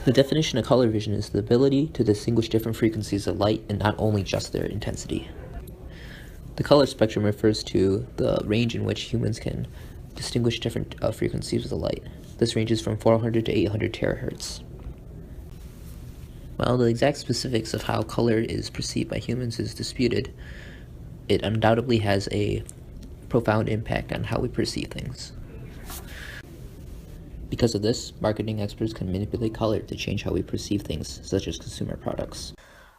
The definition of color vision is the ability to distinguish different frequencies of light and not only just their intensity. The color spectrum refers to the range in which humans can distinguish different frequencies of the light. This ranges from 400 to 800 terahertz. While the exact specifics of how color is perceived by humans is disputed, it undoubtedly has a profound impact on how we perceive things. Because of this, marketing experts can manipulate color to change how we perceive things, such as consumer products.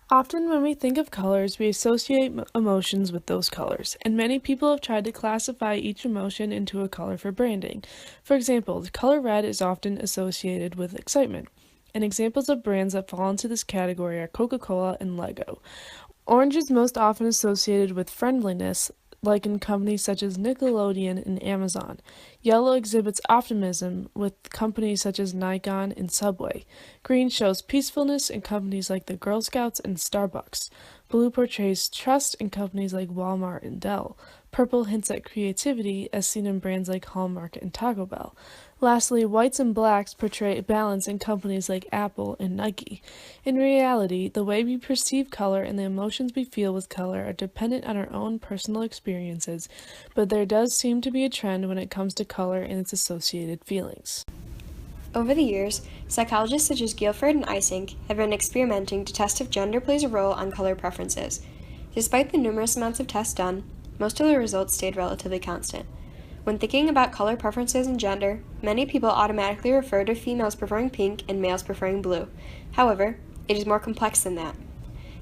Often when we think of colors, we associate emotions with those colors, and many people have tried to classify each emotion into a color for branding. For example, the color red is often associated with excitement, and examples of brands that fall into this category are Coca-Cola and Lego. Orange is most often associated with friendliness, like in companies such as Nickelodeon and Amazon. Yellow exhibits optimism with companies such as Nikon and Subway. Green shows peacefulness in companies like the Girl Scouts and Starbucks. Blue portrays trust in companies like Walmart and Dell. Purple hints at creativity, as seen in brands like Hallmark and Taco Bell. Lastly, whites and blacks portray balance in companies like Apple and Nike. In reality, the way we perceive color and the emotions we feel with color are dependent on our own personal experiences, but there does seem to be a trend when it comes to color and its associated feelings. Over the years, psychologists such as Guilford and Eysenck have been experimenting to test if gender plays a role on color preferences. Despite the numerous amounts of tests done, most of the results stayed relatively constant. When thinking about color preferences and gender, many people automatically refer to females preferring pink and males preferring blue. However, it is more complex than that.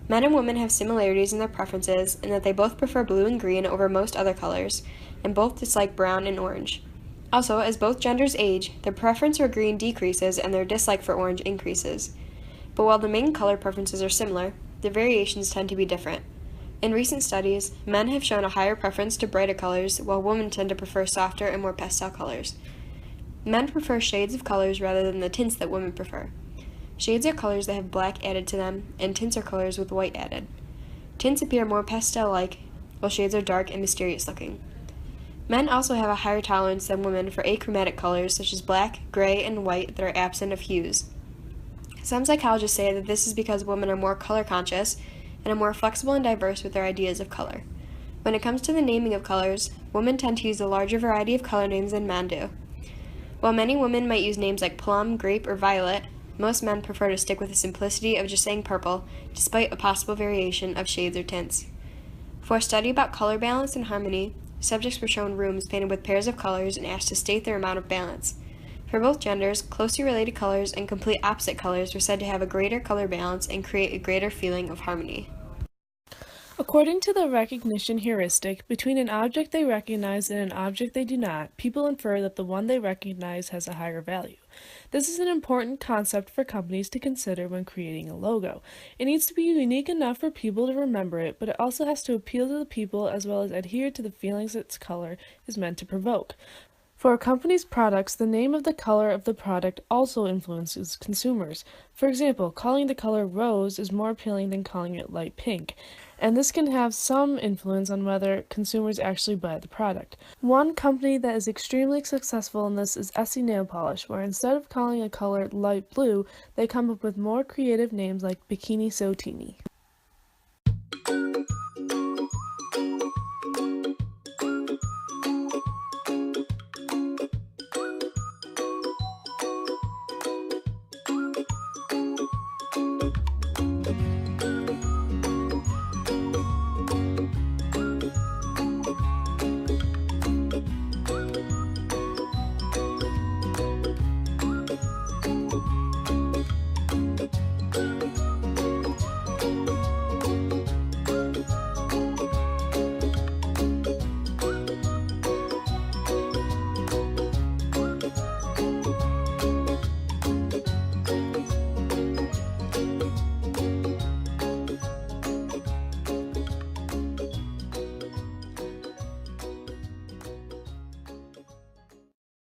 Men and women have similarities in their preferences in that they both prefer blue and green over most other colors, and both dislike brown and orange. Also, as both genders age, their preference for green decreases and their dislike for orange increases. But while the main color preferences are similar, the variations tend to be different. In recent studies, men have shown a higher preference to brighter colors, while women tend to prefer softer and more pastel colors. Men prefer shades of colors rather than the tints that women prefer. Shades are colors that have black added to them, and tints are colors with white added. Tints appear more pastel-like, while shades are dark and mysterious-looking. Men also have a higher tolerance than women for achromatic colors such as black, gray, and white that are absent of hues. Some psychologists say that this is because women are more color-conscious and are more flexible and diverse with their ideas of color. When it comes to the naming of colors, women tend to use a larger variety of color names than men do. While many women might use names like plum, grape, or violet, most men prefer to stick with the simplicity of just saying purple, despite a possible variation of shades or tints. For a study about color balance and harmony, subjects were shown rooms painted with pairs of colors and asked to state their amount of balance. For both genders, closely related colors and complete opposite colors were said to have a greater color balance and create a greater feeling of harmony. According to the recognition heuristic, between an object they recognize and an object they do not, people infer that the one they recognize has a higher value. This is an important concept for companies to consider when creating a logo. It needs to be unique enough for people to remember it, but it also has to appeal to the people as well as adhere to the feelings its color is meant to provoke. For a company's products, the name of the color of the product also influences consumers. For example, calling the color rose is more appealing than calling it light pink, and this can have some influence on whether consumers actually buy the product. One company that is extremely successful in this is Essie Nail Polish, where instead of calling a color light blue, they come up with more creative names like Bikini So Teeny.